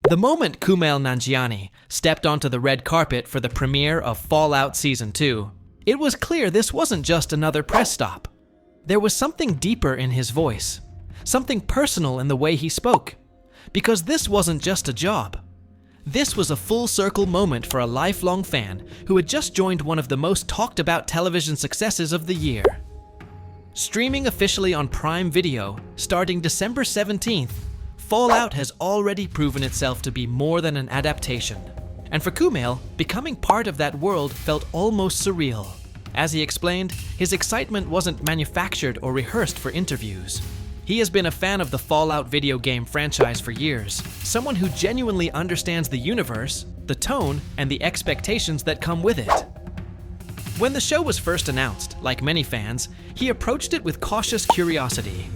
The moment Kumail Nanjiani stepped onto the red carpet for the premiere of Fallout Season 2, it was clear this wasn't just another press stop. There was something deeper in his voice, something personal in the way he spoke, because this wasn't just a job. This was a full-circle moment for a lifelong fan who had just joined one of the most talked-about television successes of the year. Streaming officially on Prime Video starting December 17th, Fallout has already proven itself to be more than an adaptation. And for Kumail, becoming part of that world felt almost surreal. As he explained, his excitement wasn't manufactured or rehearsed for interviews. He has been a fan of the Fallout video game franchise for years, someone who genuinely understands the universe, the tone, and the expectations that come with it. When the show was first announced, like many fans, he approached it with cautious curiosity.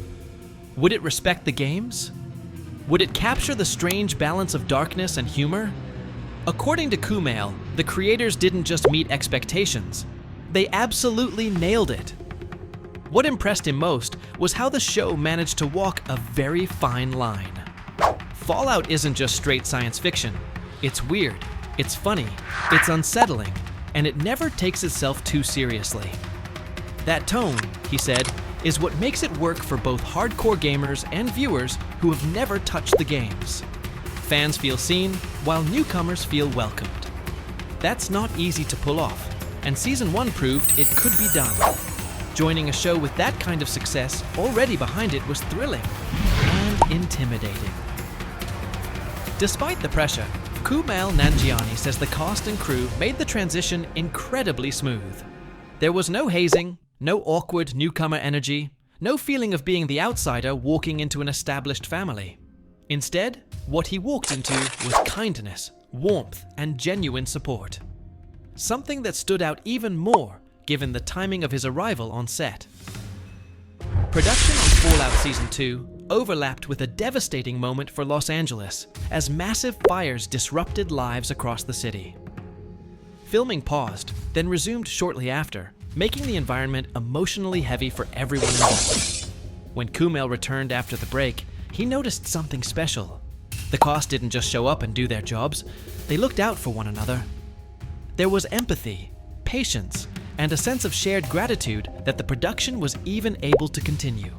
Would it respect the games? Would it capture the strange balance of darkness and humor? According to Kumail, the creators didn't just meet expectations. They absolutely nailed it. What impressed him most was how the show managed to walk a very fine line. Fallout isn't just straight science fiction. It's weird, it's funny, it's unsettling, and it never takes itself too seriously. That tone, he said, is what makes it work for both hardcore gamers and viewers who have never touched the games. Fans feel seen, while newcomers feel welcomed. That's not easy to pull off, and Season 1 proved it could be done. Joining a show with that kind of success already behind it was thrilling and intimidating. Despite the pressure, Kumail Nanjiani says the cast and crew made the transition incredibly smooth. There was no hazing, no awkward newcomer energy, no feeling of being the outsider walking into an established family. Instead, what he walked into was kindness, warmth, and genuine support. Something that stood out even more given the timing of his arrival on set. Production on Fallout Season 2 overlapped with a devastating moment for Los Angeles as massive fires disrupted lives across the city. Filming paused, then resumed shortly after, making the environment emotionally heavy for everyone involved. When Kumail returned after the break, he noticed something special. The cast didn't just show up and do their jobs, they looked out for one another. There was empathy, patience, and a sense of shared gratitude that the production was even able to continue.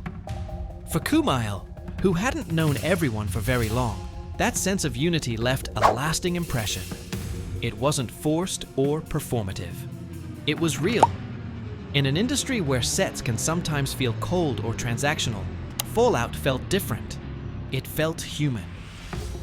For Kumail, who hadn't known everyone for very long, that sense of unity left a lasting impression. It wasn't forced or performative. It was real. In an industry where sets can sometimes feel cold or transactional, Fallout felt different. It felt human.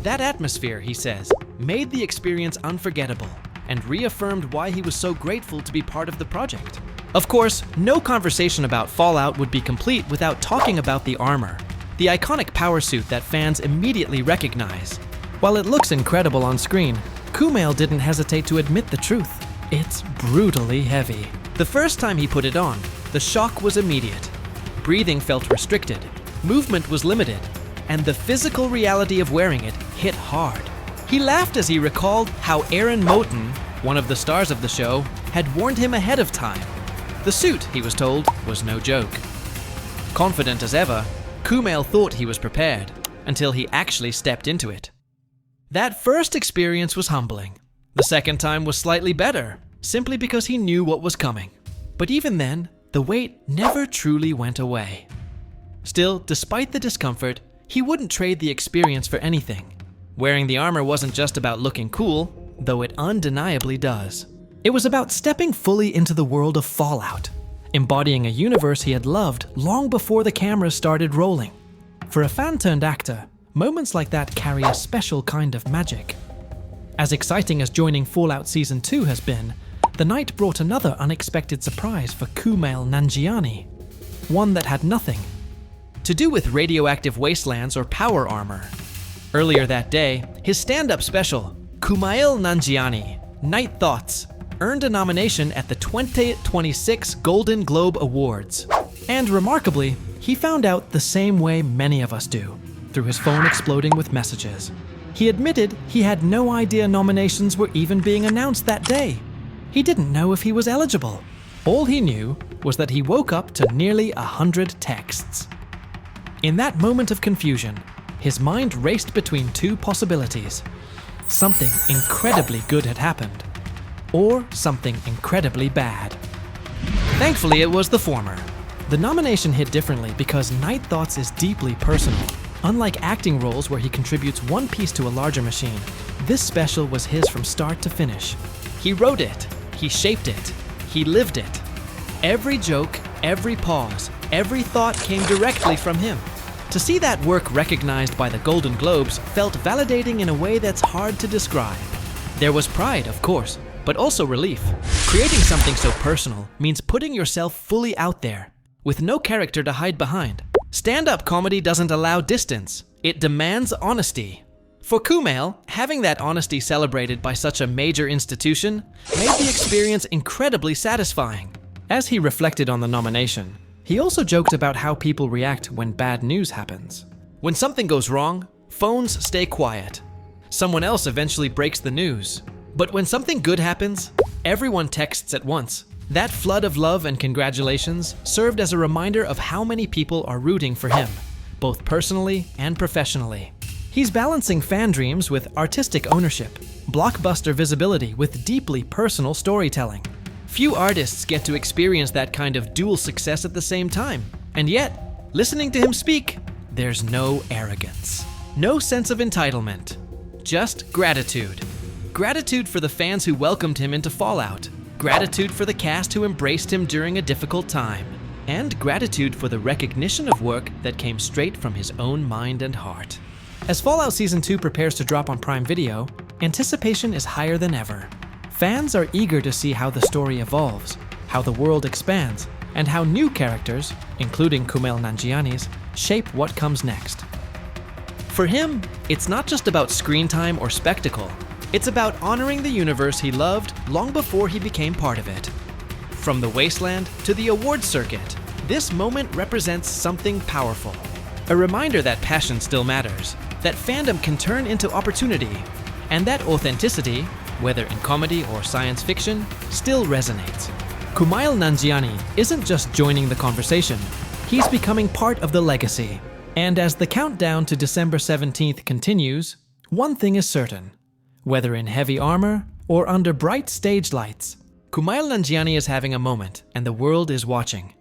That atmosphere, he says, made the experience unforgettable and reaffirmed why he was so grateful to be part of the project. Of course, no conversation about Fallout would be complete without talking about the armor, the iconic power suit that fans immediately recognize. While it looks incredible on screen, Kumail didn't hesitate to admit the truth. It's brutally heavy. The first time he put it on, the shock was immediate. Breathing felt restricted, movement was limited, and the physical reality of wearing it hit hard. He laughed as he recalled how Aaron Moten, one of the stars of the show, had warned him ahead of time. The suit, he was told, was no joke. Confident as ever, Kumail thought he was prepared, until he actually stepped into it. That first experience was humbling. The second time was slightly better, simply because he knew what was coming. But even then, the weight never truly went away. Still, despite the discomfort, he wouldn't trade the experience for anything. Wearing the armor wasn't just about looking cool, though it undeniably does. It was about stepping fully into the world of Fallout, embodying a universe he had loved long before the cameras started rolling. For a fan-turned-actor, moments like that carry a special kind of magic. As exciting as joining Fallout Season 2 has been, the night brought another unexpected surprise for Kumail Nanjiani. One that had nothing to do with radioactive wastelands or power armor. Earlier that day, his stand-up special, Kumail Nanjiani, Night Thoughts, earned a nomination at the 2026 Golden Globe Awards. And remarkably, he found out the same way many of us do, through his phone exploding with messages. He admitted he had no idea nominations were even being announced that day. He didn't know if he was eligible. All he knew was that he woke up to nearly 100 texts. In that moment of confusion, His mind raced between two possibilities. Something incredibly good had happened, or something incredibly bad. Thankfully, it was the former. The nomination hit differently because Night Thoughts is deeply personal. Unlike acting roles where he contributes one piece to a larger machine, this special was his from start to finish. He wrote it, he shaped it, he lived it. Every joke, every pause, every thought came directly from him. To see that work recognized by the Golden Globes felt validating in a way that's hard to describe. There was pride, of course, but also relief. Creating something so personal means putting yourself fully out there, with no character to hide behind. Stand-up comedy doesn't allow distance, it demands honesty. For Kumail, having that honesty celebrated by such a major institution made the experience incredibly satisfying. As he reflected on the nomination, he also joked about how people react when bad news happens. When something goes wrong, phones stay quiet. Someone else eventually breaks the news. But when something good happens, everyone texts at once. That flood of love and congratulations served as a reminder of how many people are rooting for him, both personally and professionally. He's balancing fan dreams with artistic ownership, blockbuster visibility with deeply personal storytelling. Few artists get to experience that kind of dual success at the same time. And yet, listening to him speak, there's no arrogance, no sense of entitlement, just gratitude. Gratitude for the fans who welcomed him into Fallout, gratitude for the cast who embraced him during a difficult time, and gratitude for the recognition of work that came straight from his own mind and heart. As Fallout Season 2 prepares to drop on Prime Video, anticipation is higher than ever. Fans are eager to see how the story evolves, how the world expands, and how new characters, including Kumail Nanjiani's, shape what comes next. For him, it's not just about screen time or spectacle. It's about honoring the universe he loved long before he became part of it. From the wasteland to the awards circuit, this moment represents something powerful. A reminder that passion still matters, that fandom can turn into opportunity, and that authenticity, whether in comedy or science fiction, still resonates. Kumail Nanjiani isn't just joining the conversation, he's becoming part of the legacy. And as the countdown to December 17th continues, one thing is certain. Whether in heavy armor or under bright stage lights, Kumail Nanjiani is having a moment and the world is watching.